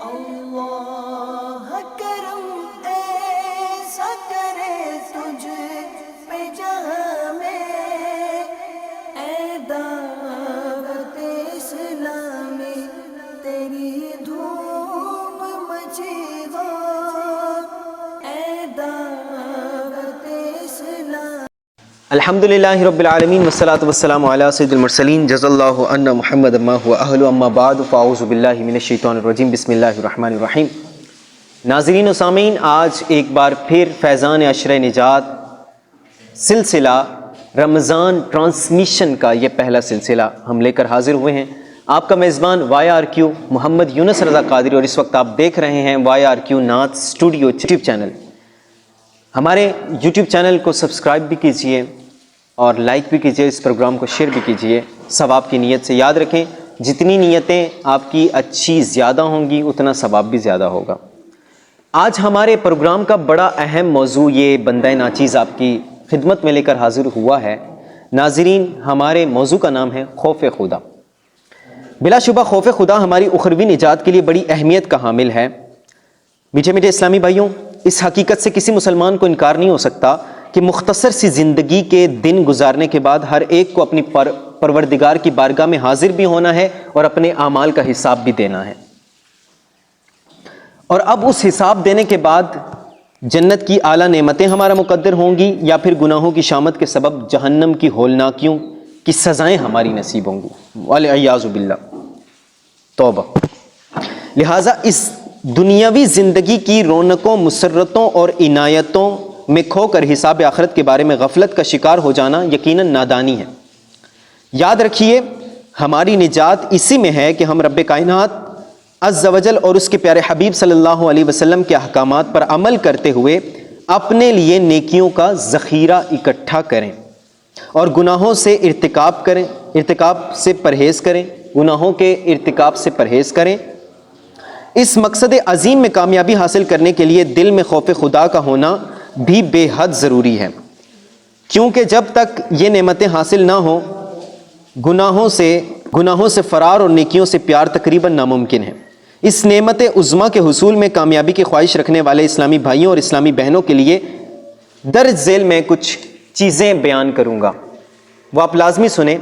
اللہ کرم ایسا کرے تجھ پہ جہاں میں، اے دعوت اسلامی تیری دھوم مچی ہو، اے دعوت اسلامی۔ الحمدللہ رب العالمین والصلاة والسلام علی سید المرسلین، جزا اللہ عنا محمد ما هو اہل، اما بعد فاعوذ باللہ من الشیطان الرجیم، بسم اللہ الرحمن الرحیم۔ ناظرین و سامعین، آج ایک بار پھر فیضان عشرہ نجات سلسلہ رمضان ٹرانسمیشن کا یہ پہلا سلسلہ ہم لے کر حاضر ہوئے ہیں۔ آپ کا میزبان وائی آر کیو محمد یونس رضا قادری، اور اس وقت آپ دیکھ رہے ہیں وائی آر کیو نعت اسٹوڈیو یوٹیوب چینل۔ ہمارے یوٹیوب چینل کو سبسکرائب بھی کیجئے اور لائک بھی کیجئے، اس پروگرام کو شیئر بھی کیجئے ثواب کی نیت سے۔ یاد رکھیں، جتنی نیتیں آپ کی اچھی زیادہ ہوں گی اتنا ثواب بھی زیادہ ہوگا۔ آج ہمارے پروگرام کا بڑا اہم موضوع یہ بندہ ناچیز آپ کی خدمت میں لے کر حاضر ہوا ہے۔ ناظرین، ہمارے موضوع کا نام ہے خوف خدا۔ بلا شبہ خوف خدا ہماری اخروی نجات کے لیے بڑی اہمیت کا حامل ہے۔ میٹھے میٹھے اسلامی بھائیوں، اس حقیقت سے کسی مسلمان کو انکار نہیں ہو سکتا کہ مختصر سی زندگی کے دن گزارنے کے بعد ہر ایک کو اپنی پروردگار کی بارگاہ میں حاضر بھی ہونا ہے اور اپنے اعمال کا حساب بھی دینا ہے، اور اب اس حساب دینے کے بعد جنت کی اعلیٰ نعمتیں ہمارا مقدر ہوں گی یا پھر گناہوں کی شامت کے سبب جہنم کی ہولناکیوں کی سزائیں ہماری نصیب ہوں گی، والعیاذ باللہ، توبہ۔ لہٰذا اس دنیاوی زندگی کی رونقوں، مسرتوں اور عنایتوں میں کھو کر حساب آخرت کے بارے میں غفلت کا شکار ہو جانا یقیناً نادانی ہے۔ یاد رکھیے، ہماری نجات اسی میں ہے کہ ہم رب کائنات عز و جل اور اس کے پیارے حبیب صلی اللہ علیہ وسلم کے احکامات پر عمل کرتے ہوئے اپنے لیے نیکیوں کا ذخیرہ اکٹھا کریں اور گناہوں سے ارتکاب سے پرہیز کریں، گناہوں کے ارتکاب سے پرہیز کریں۔ اس مقصد عظیم میں کامیابی حاصل کرنے کے لیے دل میں خوف خدا کا ہونا بھی بے حد ضروری ہے، کیونکہ جب تک یہ نعمتیں حاصل نہ ہوں گناہوں سے فرار اور نیکیوں سے پیار تقریباً ناممکن ہے۔ اس نعمت عظمیٰ کے حصول میں کامیابی کی خواہش رکھنے والے اسلامی بھائیوں اور اسلامی بہنوں کے لیے درج ذیل میں کچھ چیزیں بیان کروں گا، وہ آپ لازمی سنیں۔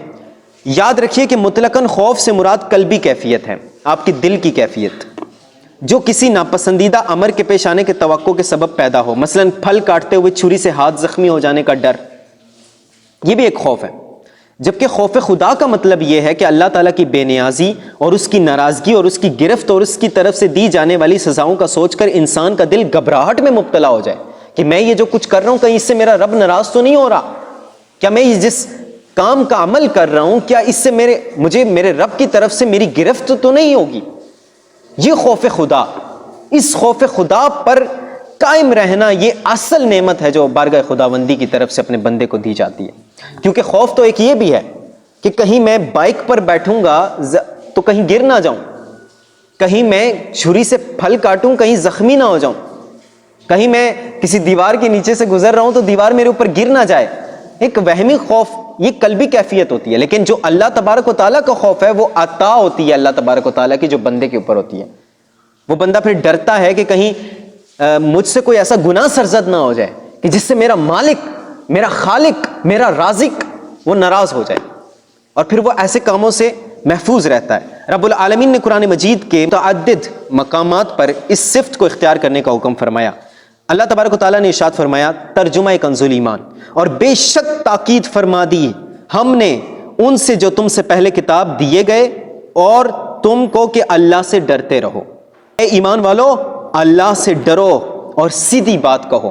یاد رکھیے کہ مطلقاً خوف سے مراد قلبی کیفیت ہے، آپ کی دل کی کیفیت، جو کسی ناپسندیدہ امر کے پیش آنے کے توقع کے سبب پیدا ہو، مثلاً پھل کاٹتے ہوئے چھری سے ہاتھ زخمی ہو جانے کا ڈر، یہ بھی ایک خوف ہے۔ جبکہ خوف خدا کا مطلب یہ ہے کہ اللہ تعالیٰ کی بے نیازی اور اس کی ناراضگی اور اس کی گرفت اور اس کی طرف سے دی جانے والی سزاؤں کا سوچ کر انسان کا دل گھبراہٹ میں مبتلا ہو جائے کہ میں یہ جو کچھ کر رہا ہوں کہیں اس سے میرا رب ناراض تو نہیں ہو رہا، کیا میں جس کام کا عمل کر رہا ہوں کیا اس سے مجھے میرے رب کی طرف سے میری گرفت تو نہیں ہوگی۔ یہ خوف خدا، اس خوف خدا پر قائم رہنا یہ اصل نعمت ہے جو بارگاہ خداوندی کی طرف سے اپنے بندے کو دی جاتی ہے۔ کیونکہ خوف تو ایک یہ بھی ہے کہ کہیں میں بائک پر بیٹھوں گا تو کہیں گر نہ جاؤں، کہیں میں چھری سے پھل کاٹوں کہیں زخمی نہ ہو جاؤں، کہیں میں کسی دیوار کے نیچے سے گزر رہا ہوں تو دیوار میرے اوپر گر نہ جائے۔ ایک وہمی خوف، یہ قلبی کیفیت ہوتی ہے، لیکن جو اللہ تبارک و تعالیٰ کا خوف ہے وہ عطا ہوتی ہے اللہ تبارک و تعالیٰ کی جو بندے کے اوپر ہوتی ہے۔ وہ بندہ پھر ڈرتا ہے کہ کہیں مجھ سے کوئی ایسا گناہ سرزد نہ ہو جائے کہ جس سے میرا مالک، میرا خالق، میرا رازق وہ ناراض ہو جائے، اور پھر وہ ایسے کاموں سے محفوظ رہتا ہے۔ رب العالمین نے قرآن مجید کے متعدد مقامات پر اس صفت کو اختیار کرنے کا حکم فرمایا۔ اللہ تبارک و تعالیٰ نے ارشاد فرمایا، ترجمہ کنز الایمان، اور بے شک تاکید فرما دی ہم نے ان سے جو تم سے پہلے کتاب دیے گئے اور تم کو کہ اللہ سے ڈرتے رہو۔ اے ایمان والو، اللہ سے ڈرو اور سیدھی بات کہو،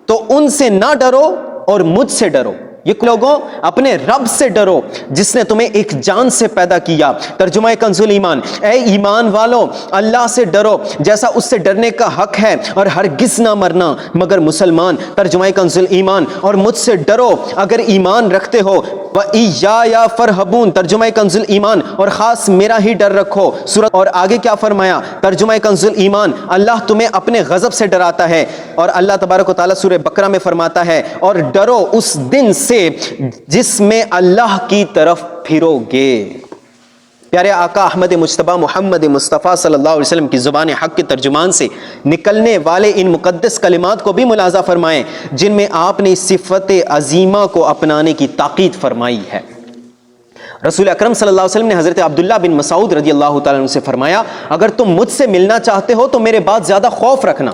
تو ان سے نہ ڈرو اور مجھ سے ڈرو۔ یہ لوگوں اپنے رب سے ڈرو جس نے تمہیں ایک جان سے پیدا کیا۔ ترجمہ کنز الایمان، اے ایمان والو اللہ سے ڈرو جیسا اس سے ڈرنے کا حق ہے اور ہرگز نہ مرنا مگر مسلمان۔ ترجمہ کنز الایمان، اور مجھ سے ڈرو اگر ایمان رکھتے ہو۔ وَإِيَّايَ فَارْهَبُونَ، ترجمہ کنز الایمان، اور خاص میرا ہی ڈر رکھو۔ سورۃ، اور آگے کیا فرمایا؟ ترجمہ کنز الایمان، اللہ تمہیں اپنے غضب سے ڈراتا ہے، اور اللہ تبارک و تعالیٰ سورہ بقرہ میں فرماتا ہے، اور ڈرو اس دن سے جس میں اللہ کی طرف پھرو گے۔ پیارے آقا احمد مجتبیٰ محمد مصطفیٰ صلی اللہ علیہ وسلم کی زبان حق کے ترجمان سے نکلنے والے ان مقدس کلمات کو بھی ملاحظہ فرمائیں جن میں آپ نے اس صفت عظیمہ کو اپنانے کی تاکید فرمائی ہے۔ رسول اکرم صلی اللہ علیہ وسلم نے حضرت عبداللہ بن مسعود رضی اللہ تعالیٰ عنہ سے فرمایا، اگر تم مجھ سے ملنا چاہتے ہو تو میرے بعد زیادہ خوف رکھنا۔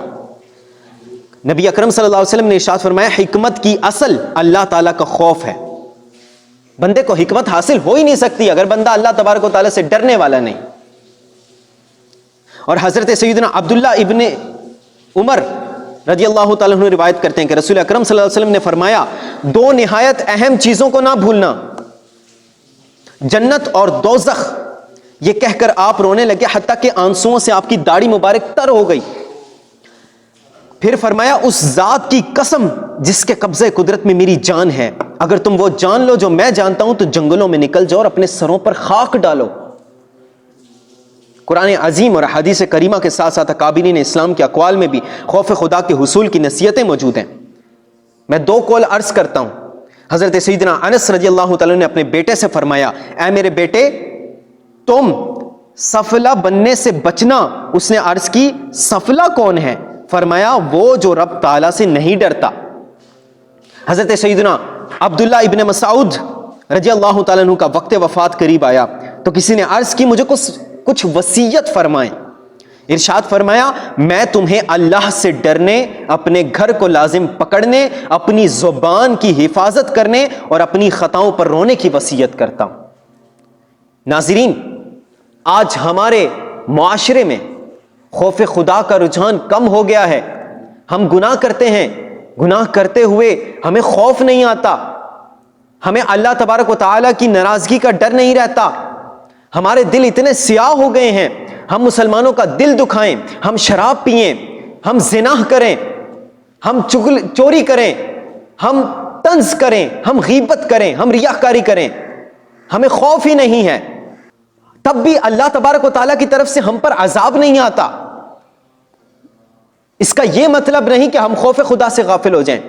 نبی اکرم صلی اللہ علیہ وسلم نے ارشاد فرمایا، حکمت کی اصل اللہ تعالیٰ کا خوف ہے۔ بندے کو حکمت حاصل ہو ہی نہیں سکتی اگر بندہ اللہ تبارک و تعالیٰ سے ڈرنے والا نہیں۔ اور حضرت سیدنا عبداللہ ابن عمر رضی اللہ تعالیٰ عنہ روایت کرتے ہیں کہ رسول اکرم صلی اللہ علیہ وسلم نے فرمایا، دو نہایت اہم چیزوں کو نہ بھولنا، جنت اور دوزخ۔ یہ کہہ کر آپ رونے لگے حتیٰ کہ آنسوؤں سے آپ کی داڑھی مبارک تر ہو گئی۔ پھر فرمایا، اس ذات کی قسم جس کے قبضہ قدرت میں میری جان ہے، اگر تم وہ جان لو جو میں جانتا ہوں تو جنگلوں میں نکل جاؤ اور اپنے سروں پر خاک ڈالو۔ قرآن عظیم اور حدیث کریمہ کے ساتھ ساتھ اکابرین اسلام کے اقوال میں بھی خوف خدا کے حصول کی نصیحتیں موجود ہیں۔ میں دو قول عرض کرتا ہوں۔ حضرت سیدنا انس رضی اللہ تعالیٰ نے اپنے بیٹے سے فرمایا، اے میرے بیٹے، تم سفلہ بننے سے بچنا۔ اس نے عرض کی، سفلہ کون ہے؟ فرمایا، وہ جو رب تعالیٰ سے نہیں ڈرتا۔ حضرت سیدنا عبداللہ ابن مسعود رضی اللہ تعالیٰ عنہ کا وقت وفات قریب آیا تو کسی نے عرض کی، مجھے کچھ وصیت فرمائیں۔ ارشاد فرمایا، میں تمہیں اللہ سے ڈرنے، اپنے گھر کو لازم پکڑنے، اپنی زبان کی حفاظت کرنے اور اپنی خطاؤں پر رونے کی وصیت کرتا ہوں۔ ناظرین، آج ہمارے معاشرے میں خوف خدا کا رجحان کم ہو گیا ہے۔ ہم گناہ کرتے ہیں، گناہ کرتے ہوئے ہمیں خوف نہیں آتا، ہمیں اللہ تبارک و تعالیٰ کی ناراضگی کا ڈر نہیں رہتا۔ ہمارے دل اتنے سیاہ ہو گئے ہیں، ہم مسلمانوں کا دل دکھائیں، ہم شراب پئیں، ہم زنا کریں، ہم چوری کریں، ہم طنز کریں، ہم غیبت کریں، ہم ریاکاری کریں، ہمیں خوف ہی نہیں ہے، تب بھی اللہ تبارک و تعالیٰ کی طرف سے ہم پر عذاب نہیں آتا۔ اس کا یہ مطلب نہیں کہ ہم خوف خدا سے غافل ہو جائیں۔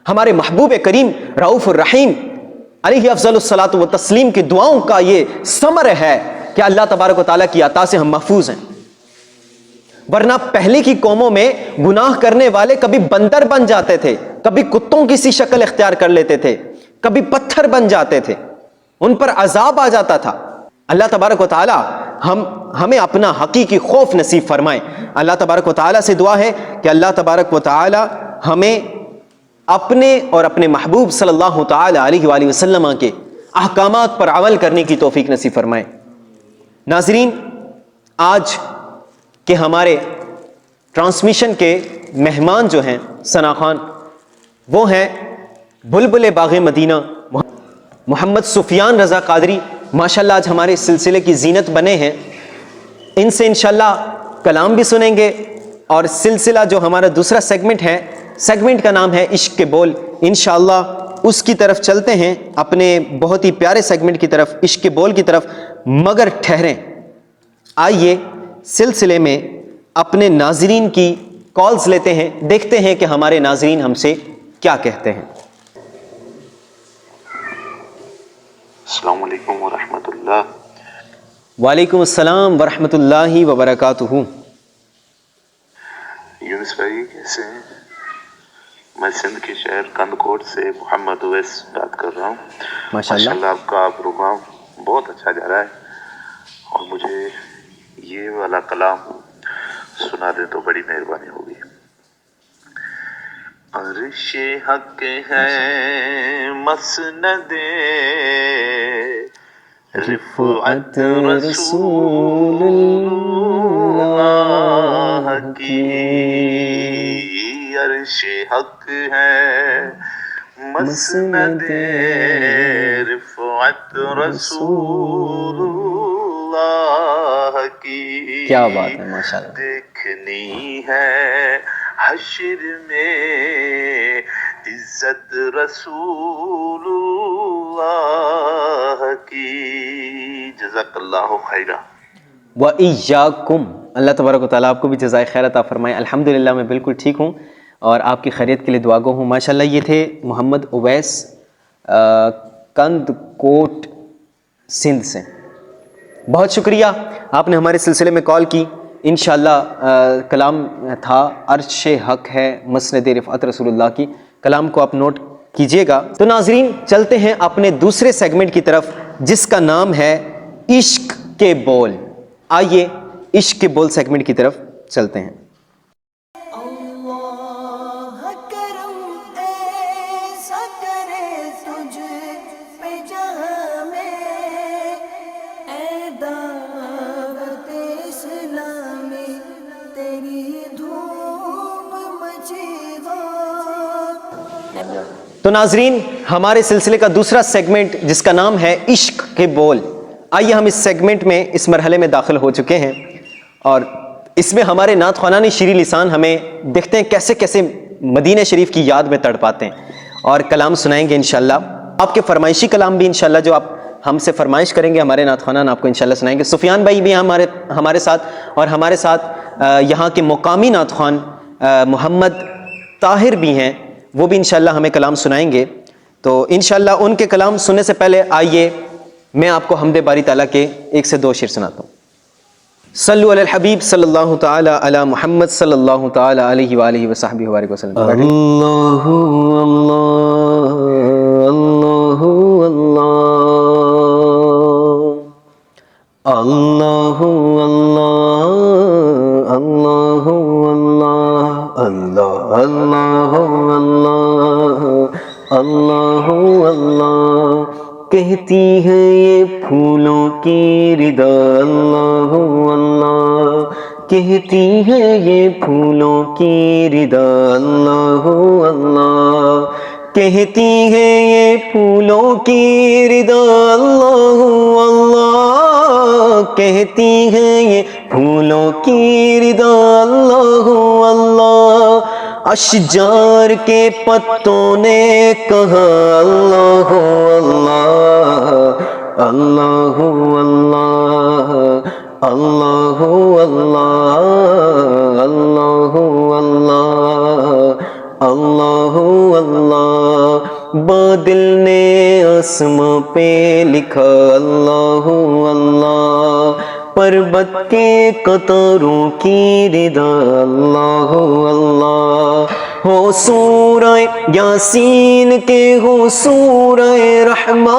ہمارے محبوب کریم رؤوف الرحیم علیہ افضل الصلاۃ و تسلیم کی دعاؤں کا یہ ثمر ہے کہ اللہ تبارک و تعالیٰ کی عطا سے ہم محفوظ ہیں۔ ورنہ پہلے کی قوموں میں گناہ کرنے والے کبھی بندر بن جاتے تھے، کبھی کتوں کی سی شکل اختیار کر لیتے تھے، کبھی پتھر بن جاتے تھے، ان پر عذاب آ جاتا تھا۔ اللہ تبارک و تعالیٰ ہمیں اپنا حقیقی خوف نصیب فرمائے۔ اللہ تبارک و تعالیٰ سے دعا ہے کہ اللہ تبارک و تعالیٰ ہمیں اپنے اور اپنے محبوب صلی اللہ تعالی علیہ وآلہ وسلم کے احکامات پر عمل کرنے کی توفیق نصیب فرمائے۔ ناظرین، آج کے ہمارے ٹرانسمیشن کے مہمان جو ہیں ثنا خان، وہ ہیں بلبل باغ مدینہ محمد سفیان رضا قادری۔ ماشاءاللہ آج ہمارے اس سلسلے کی زینت بنے ہیں۔ ان سے انشاءاللہ کلام بھی سنیں گے، اور سلسلہ جو ہمارا دوسرا سیگمنٹ ہے، سیگمنٹ کا نام ہے عشق کے بول، انشاءاللہ اس کی طرف چلتے ہیں، اپنے بہت ہی پیارے سیگمنٹ کی طرف، عشق کے بول کی طرف۔ مگر ٹھہریں، آئیے سلسلے میں اپنے ناظرین کی کالز لیتے ہیں، دیکھتے ہیں کہ ہمارے ناظرین ہم سے کیا کہتے ہیں۔ السلام علیکم ورحمۃ اللہ۔ وعلیکم السلام ورحمۃ اللہ وبرکاتہ۔ یونس بھائی کیسے ہیں؟ میں سندھ کے شہر کندکوٹ سے محمد اویس بات کر رہا ہوں۔ ماشاءاللہ آپ کا پروگرام بہت اچھا جا رہا ہے، اور مجھے یہ والا کلام سنا دیں تو بڑی مہربانی ہوگی۔ عرش حق ہے مسند رفعت رسول اللہ کی، عرش حق ہے مسند رفعت رسول اللہ کی۔ کیا بات ہے، ماشاءاللہ۔ دیکھنی ہے حشر میں عزت رسول اللہ کی۔ جزاک اللہ خیرہ۔ وَإِيَّاكُمْ، اللہ تبارک و تعالیٰ آپ کو بھی جزائے خیر عطا فرمائے۔ الحمدللہ میں بالکل ٹھیک ہوں اور آپ کی خیریت کے لیے دعا گو ہوں۔ ماشاءاللہ یہ تھے محمد اویس، کند کوٹ سندھ سے۔ بہت شکریہ آپ نے ہمارے سلسلے میں کال کی. انشاءاللہ کلام تھا عرش حق ہے مسند رفعت رسول اللہ کی. کلام کو آپ نوٹ کیجئے گا. تو ناظرین چلتے ہیں اپنے دوسرے سیگمنٹ کی طرف جس کا نام ہے عشق کے بول. آئیے عشق کے بول سیگمنٹ کی طرف چلتے ہیں. اللہ کرم ایسا کرے تجھ پہ جہاں میں، اے دعوت اسلامی تیری دھوم مچی ہو. تو ناظرین ہمارے سلسلے کا دوسرا سیگمنٹ جس کا نام ہے عشق کے بول. آئیے ہم اس سیگمنٹ میں اس مرحلے میں داخل ہو چکے ہیں اور اس میں ہمارے نعت خوانان شیریں لسان ہمیں دیکھتے ہیں کیسے کیسے مدینہ شریف کی یاد میں تڑپاتے ہیں اور کلام سنائیں گے انشاءاللہ. آپ کے فرمائشی کلام بھی انشاءاللہ جو آپ ہم سے فرمائش کریں گے ہمارے نعت خوانان آپ کو انشاءاللہ سنائیں گے. سفیان بھائی بھی ہمارے ساتھ اور ہمارے ساتھ یہاں کے مقامی نعت خوان محمد طاہر بھی ہیں، وہ بھی انشاءاللہ ہمیں کلام سنائیں گے. تو انشاءاللہ ان کے کلام سننے سے پہلے آئیے میں آپ کو حمد باری تعالیٰ کے 1 سے 2 شعر سناتا ہوں. صلو علی الحبیب صلی اللہ تعالی علی محمد صلی اللہ تعالی علیہ وآلہ وصحبہ وبارک وسلم. اللہ اللہ اللہ اللہ اللہ اللہ اللہ اللہ اللہ اللہ کہتی ہے یہ پھولوں کی ردا. اللہ اللہ کہتی ہے یہ پھولوں کی ردا. اللہ اللہ کہتی ہے یہ پھولوں کی ردا. اللہ اللہ کہتی ہے یہ پھولوں کی ردا. اللہ اللہ اشجار کے پتوں نے کہا. اللہ اللہ اللہ اللہ اللہ اللہ اللہ اللہ اللہ بادل نے آسماں پہ لکھا. اللہ اللہ پربت کے قطاروں کی ردا. اللہ اللہ ہو سورہ یاسین کے ہو سورہ رحمان،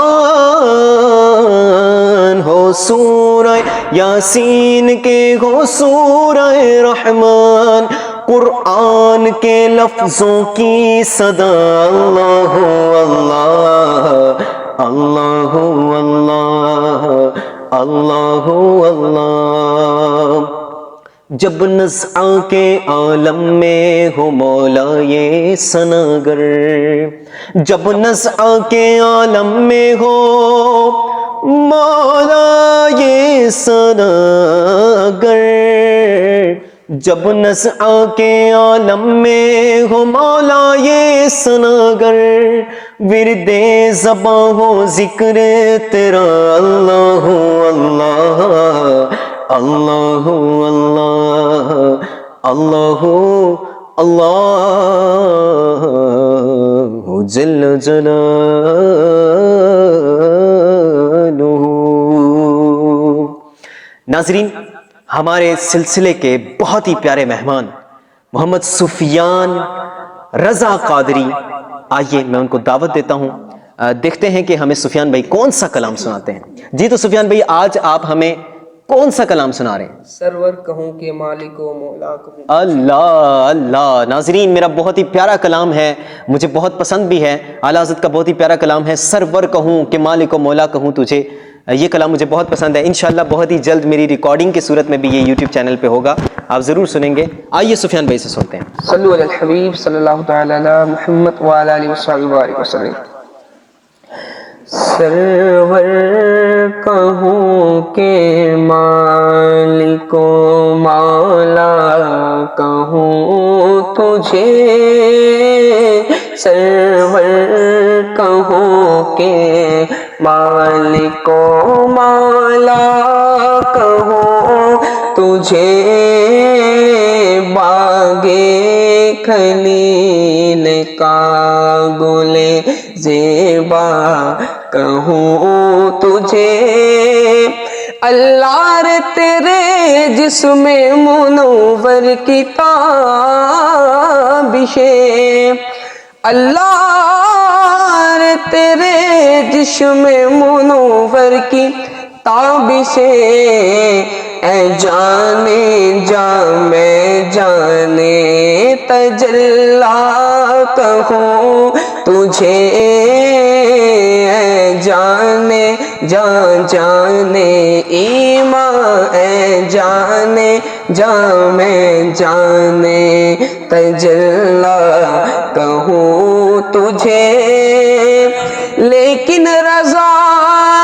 ہو سورہ یاسین کے ہو سورہ رحمان، قرآن کے لفظوں کی صدا. اللہ اللہ اللہ اللہ اللہ اللہ جب نزع کے عالم میں ہو مولا یہ ثناگر، جب نزع کے عالم میں ہو مولا یہ ثناگر، جب نزع کے عالم میں ہو مولا یہ ثناگر، ورد زباں ہو ذکر تیرا. اللہ اللہ اللہ اللہ اللہ اللہ جل جلالہ. ناظرین ہمارے سلسلے کے بہت ہی پیارے مہمان محمد سفیان رضا قادری، آئیے میں ان کو دعوت دیتا ہوں. دیکھتے ہیں کہ ہمیں سفیان بھائی کون سا کلام سناتے ہیں. جی تو سفیان بھائی آج آپ ہمیں کون سا کلام سنا رہے ہیں؟ سرور کہوں کہ مالک و مولا کہوں. اللہ اللہ ناظرین میرا بہت ہی پیارا کلام ہے، مجھے بہت پسند بھی ہے. اعلیٰ حضرت کا بہت ہی پیارا کلام ہے، سرور کہوں کہ مالک و مولا کہوں تجھے. یہ کلام مجھے بہت پسند ہے. انشاءاللہ بہت ہی جلد میری ریکارڈنگ کی صورت میں بھی یہ یوٹیوب چینل پہ ہوگا، آپ ضرور سنیں گے. آئیے سفیان بھائی سے سنتے ہیں. صلو علی الحبیب صلی اللہ تعالی علی محمد وعلی آلہ وصحبہ وبارک وسلم. سرور کہوں کہ مالک و مولا کہوں تجھے، سرور کہوں کہ مالک و مولا کہوں تجھے، باغ خلیل کا گل زیبا کہوں تجھے اللہ رے تیرے جسم منور کی تابشیں اللہ رے تیرے جسم منور کی تابشیں اے جانے جا میں جانے تجلا کہوں تجھے اے جانے جا جانے ایمان اے جانے جا میں جانے تجلا کہوں تجھے لیکن رضا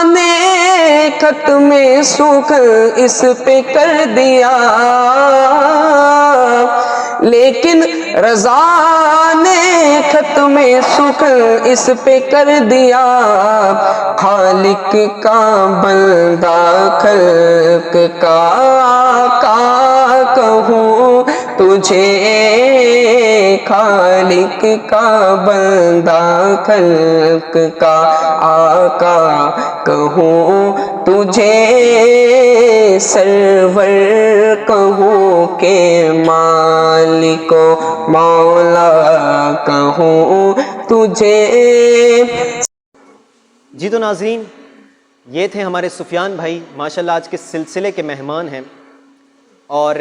نے ختم سکھ اس پہ کر دیا لیکن رضا نے ختم سکھ اس پہ کر دیا خالق کا بندہ خلق کا آقا کہوں تجھے خالق کا بندہ خلق کا آقا کہوں تجھے سرور کہوں کہ مالک و مولا کہوں تجھے۔ جی تو ناظرین، یہ تھے ہمارے سفیان بھائی، ماشاءاللہ آج کے سلسلے کے مہمان ہیں، اور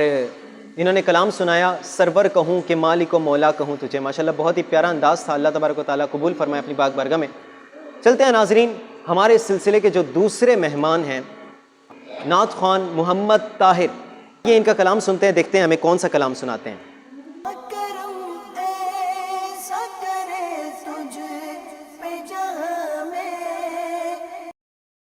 انہوں نے کلام سنایا سرور کہوں کہ مالک و مولا کہوں تجھے۔ ماشاءاللہ بہت ہی پیارا انداز تھا، اللہ تبارک و تعالیٰ قبول فرمائے اپنی پاک بارگاہ میں۔ چلتے ہیں ناظرین، ہمارے سلسلے کے جو دوسرے مہمان ہیں نعت خوان محمد طاہر، یہ ان کا کلام سنتے ہیں، دیکھتے ہیں ہمیں کون سا کلام سناتے ہیں۔